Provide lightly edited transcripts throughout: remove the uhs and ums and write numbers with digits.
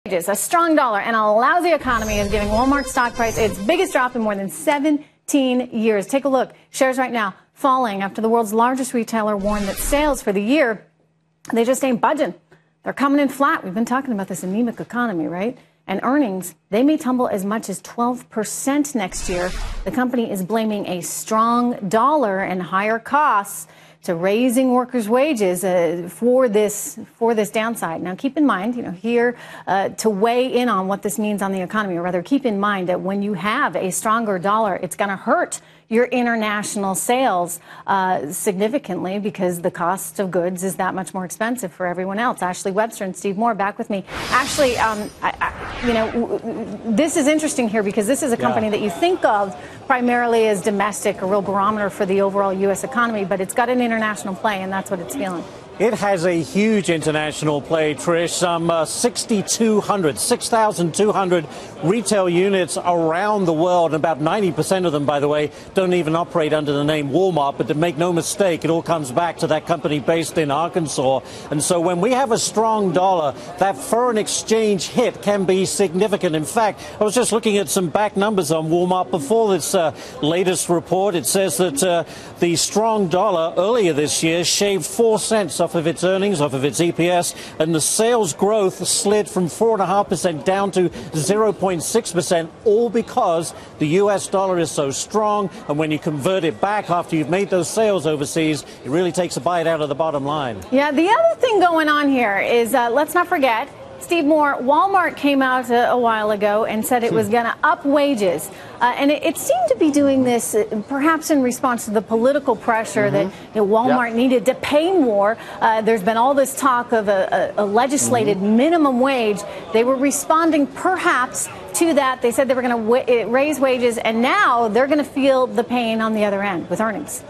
A strong dollar and a lousy economy is giving Walmart's stock price its biggest drop in more than 17 years. Take a look. Shares right now falling after the world's largest retailer warned that sales for the year, they just ain't budging. They're coming in flat. We've been talking about this anemic economy, right? And earnings, they may tumble as much as 12% next year. The company is blaming a strong dollar and higher costs to raising workers' wages for this downside. Now, keep in mind, here to weigh in on what this means on the economy, or rather keep in mind that when you have a stronger dollar, it's going to hurt your international sales significantly because the cost of goods is that much more expensive for everyone else. Ashley Webster and Steve Moore back with me. Ashley, this is interesting here because this is a company that you think of primarily as domestic, a real barometer for the overall U.S. economy, but it's got an international play, and that's what it's feeling. It has a huge international play, Trish. Some 6,200 retail units around the world. About 90% of them, by the way, don't even operate under the name Walmart. But to make no mistake, it all comes back to that company based in Arkansas. And so when we have a strong dollar, that foreign exchange hit can be significant. In fact, I was just looking at some back numbers on Walmart before this latest report. It says that the strong dollar earlier this year shaved 4 cents off of its earnings, off of its EPS, and the sales growth slid from 4.5% down to 0.6%, all because the U.S. dollar is so strong. And when you convert it back after you've made those sales overseas, it really takes a bite out of the bottom line. Yeah, the other thing going on here is, let's not forget, Steve Moore, Walmart came out a while ago and said it was going to up wages. And it seemed to be doing this perhaps in response to the political pressure that Walmart needed to pay more. There's been all this talk of a legislated minimum wage. They were responding perhaps to that. They said they were going to raise wages, and now they're going to feel the pain on the other end with earnings.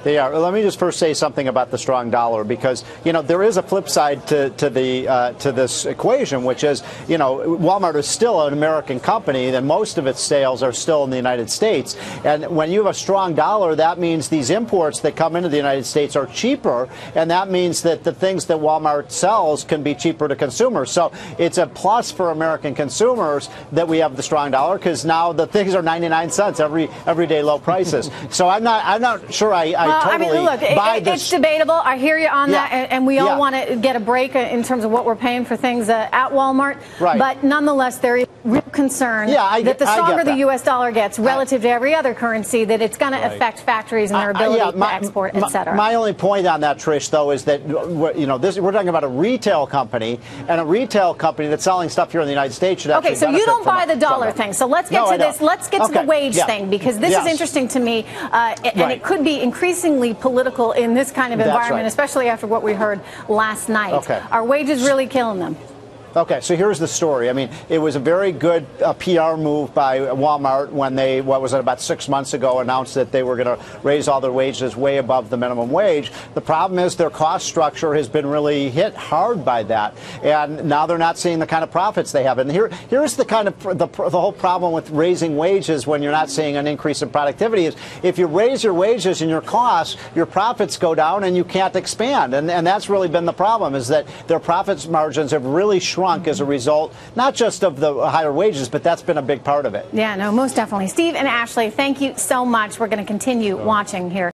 They are. Let me just first say something about the strong dollar, because there is a flip side to this equation, which is Walmart is still an American company, and most of its sales are still in the United States. And when you have a strong dollar, that means these imports that come into the United States are cheaper, and that means that the things that Walmart sells can be cheaper to consumers. So it's a plus for American consumers that we have the strong dollar, because now the things are 99 cents everyday low prices. So I'm not sure I totally look, it's debatable. I hear you on that, and we all want to get a break in terms of what we're paying for things at Walmart. Right. But nonetheless, there is real concern that the stronger the U.S. dollar gets relative to every other currency, that it's going to affect factories and their ability to export, et cetera. My only point on that, Trish, though, is that we're talking about a retail company, and a retail company that's selling stuff here in the United States should actually so you don't buy the dollar thing. So let's get to this. Let's get to the wage thing, because this is interesting to me, and it could be increasingly political in this kind of environment, especially after what we heard last night. Are wages really killing them? Okay, so here's the story. I mean, it was a very good PR move by Walmart when they, about 6 months ago, announced that they were going to raise all their wages way above the minimum wage. The problem is their cost structure has been really hit hard by that, and now they're not seeing the kind of profits they have. And here's the kind of the whole problem with raising wages when you're not seeing an increase in productivity is if you raise your wages and your costs, your profits go down and you can't expand. And that's really been the problem, is that their profits margins have really shrunk as a result, not just of the higher wages, but that's been a big part of it. Yeah, no, most definitely. Steve and Ashley, thank you so much. We're going to continue watching here.